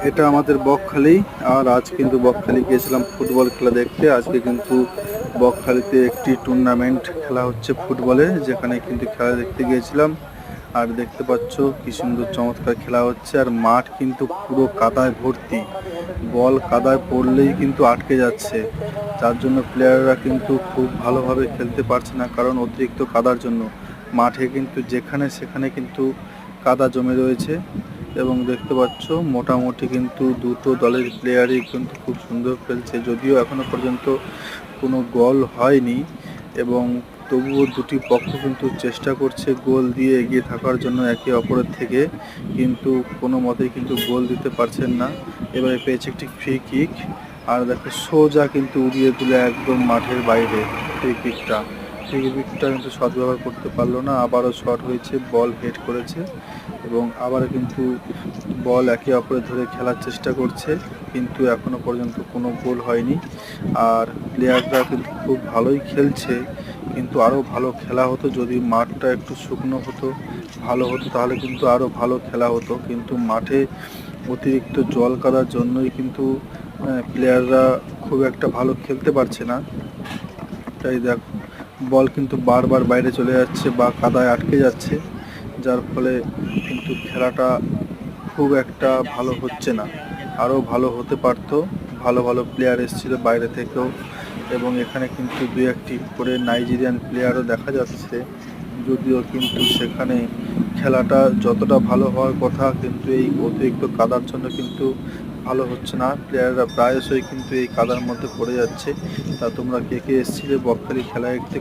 এটা আমাদের বকখালি। আর আজ কিন্তু বকখালি গিয়েছিলাম ফুটবল খেলা দেখতে। আজকে কিন্তু বকখালিতে একটি টুর্নামেন্ট খেলা হচ্ছে ফুটবলে, যেখানে কিন্তু খেলা দেখতে গিয়েছিলাম। আর দেখতে পাচ্ছ কি সুন্দর চমৎকার খেলা হচ্ছে, আর মাঠ কিন্তু পুরো কাদায় ভর্তি। বল কাদায় পড়লেই কিন্তু আটকে যাচ্ছে, যার জন্য প্লেয়াররা কিন্তু খুব ভালোভাবে খেলতে পারছে না, কারণ অতিরিক্ত কাদার জন্য মাঠে কিন্তু যেখানে সেখানে কিন্তু কাদা জমে রয়েছে। এবং দেখতে পাচ্ছ মোটামুটি কিন্তু দুটো দলের প্লেয়ারই কিন্তু খুব সুন্দর খেলছে, যদিও এখনো পর্যন্ত কোনো গোল হয়নি। এবং তবুও দুটি পক্ষ কিন্তু চেষ্টা করছে গোল দিয়ে এগিয়ে থাকার জন্য একে অপরের থেকে, কিন্তু কোনো মতেই কিন্তু গোল দিতে পারছেন না। এবারে পেয়েছে একটি ফ্রি কিক, আর দেখো সোজা কিন্তু উড়িয়ে দিলে একদম মাঠের বাইরে। ফ্রি কিকটা কিন্তু সদ্ব্যবহার করতে পারলো না, আবারও শট হয়েছে, বল হেড করেছে এবং আবারও কিন্তু বল একে অপরে ধরে খেলার চেষ্টা করছে, কিন্তু এখনো পর্যন্ত কোনো গোল হয়নি। আর প্লেয়াররা কিন্তু খুব ভালোই খেলছে, কিন্তু আরও ভালো খেলা হতো যদি মাঠটা একটু শুকনো হতো, ভালো হতো, তাহলে কিন্তু আরও ভালো খেলা হতো। কিন্তু মাঠে অতিরিক্ত জল কাদার জন্যই কিন্তু প্লেয়াররা খুব একটা ভালো খেলতে পারছে না। তাই দেখ, বল কিন্তু বারবার বাইরে চলে যাচ্ছে বা কাদায় আটকে যাচ্ছে, যার ফলে কিন্তু খেলাটা খুব একটা ভালো হচ্ছে না। আরও ভালো হতে পারতো, ভালো ভালো প্লেয়ার এসেছিল বাইরে থেকেও, এবং এখানে কিন্তু দু একটি করে নাইজেরিয়ান প্লেয়ারও দেখা যাচ্ছে, যদিও কিন্তু সেখানে খেলাটা যতটা ভালো হওয়ার কথা, কিন্তু এই অতিরিক্ত কাদার জন্য কিন্তু ভালো হচ্ছে না। প্লেয়াররা প্রায়শই কিন্তু এই কাদার মধ্যে পড়ে যাচ্ছে। তা তোমরা কে কে এসেছিলে বকখালি খেলা দেখতে?